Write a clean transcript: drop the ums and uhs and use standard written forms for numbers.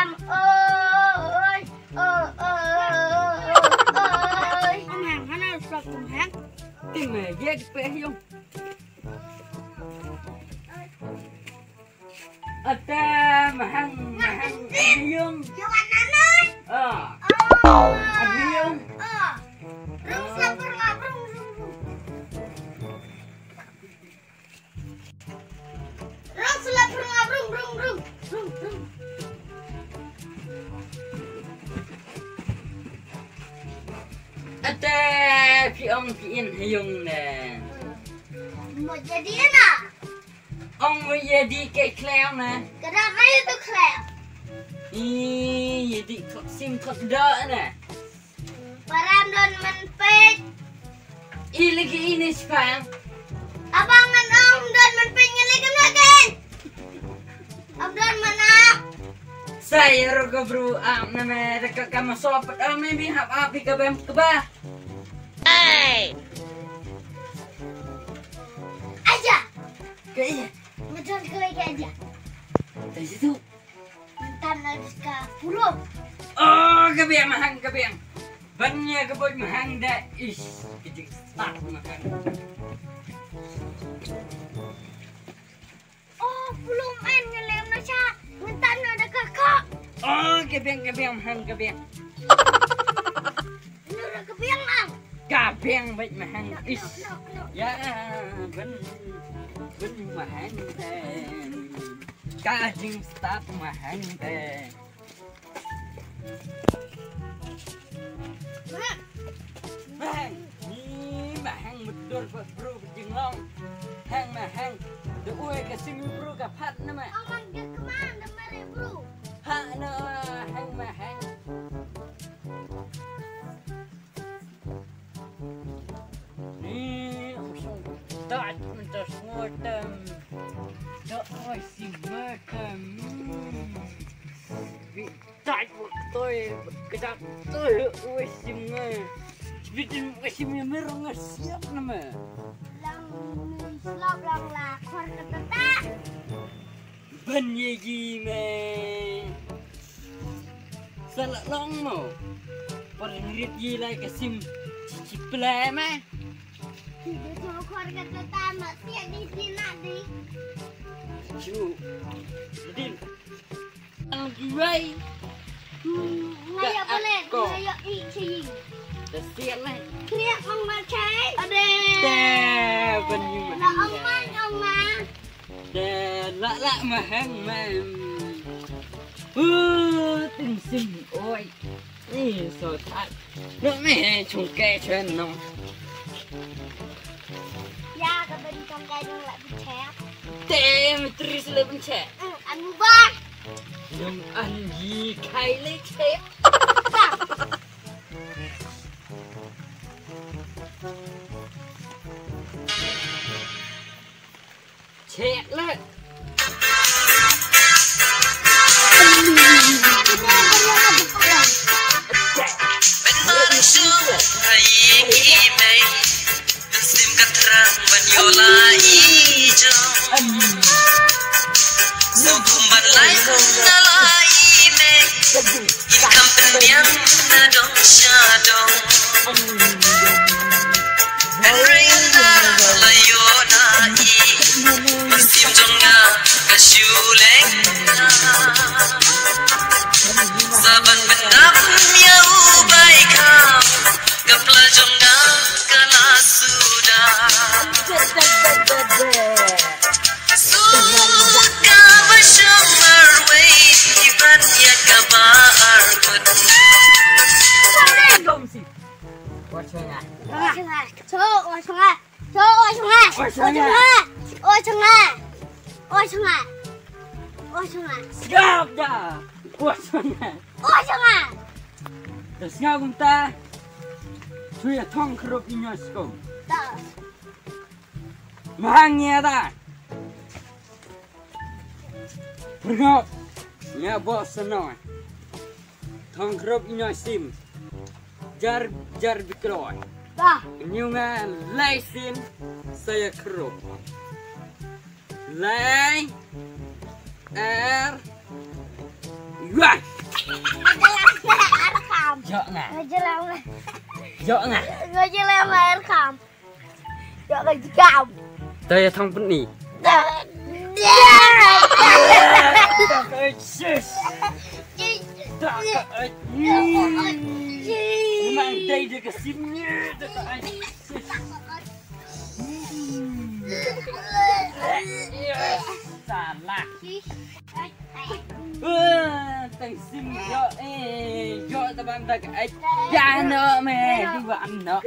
Ram ơi ông hàng hắn là sập cùng hắn tìm mẹ ghét bé không ở ta mà hăng anh Dương Yung anh ơi anh Dương rung sập rung slap rung ở ta khi ông chị Yên Dung nè mau jadi na ông bây giờ đi cái cleo nè kenapa itu klep jadi sim kok dah nè Param don menpek lagi ini sekarang abangan om don menpek lagi makan om don mana saya rogo bro nama dekat kamu sopat maybe hap api ke bem ke bah aja kayaknya ngejol ke aja dari situ entar harus ke pulau oh kebiang mahang kebiang banyak keboy mahang dah is kecil start mahang oh belum main ngelem nasya ngentan ada kakak oh kebiang mahang kebiang ini udah kebiang lang kebiang baik mahang is ya ben mahang teh kajing start mahang teh mahang ni mahang betul bro jenglong hang mahang the uwe ke sini bro ke pat nama aman dia kemana mare bro ha no hang mahang ni tak mentas ngotam tak oi si makan tak tôi kedak tôi uwe si bikin si merong siap nama lang slap lang la khor tata ban yegi me salah long mo perngirit gila kesim cici plema dia cuma khor tata masih di sini di cu jadi lagi wai ngaya boleh ngaya ichi tersial lah kriak ông mà trái ade ban như là ông mà lạ mà hang mà tình sinh ôi sợ thật nó mẹ trùng kè chân nó da cái bên trong đây đang lại bị chém tè mà tris lên bên trẻ ăn ba nhưng ăn gì khai lấy chép chẹt lên Saban bendak miau baik kau Kepala jongga kala sudah Suka bersumber wei Iban ya kabar kun siap dah puasanya terus ngagum ta suya thong krup inyoskom mahangnya ta perngok nya bos senoi thong krup inyosim jar bikroy nyungan laisin saya krup lay wah rekam. Jok nggak? Ngejelang. Jok nggak? Ngejelang rekam. Jok rekam. Tôi thông tin nỉ. Mang đây được cái sim nhé. Salah. Tang sim yo tao bang tak ai. Jangan no me, di bạn no.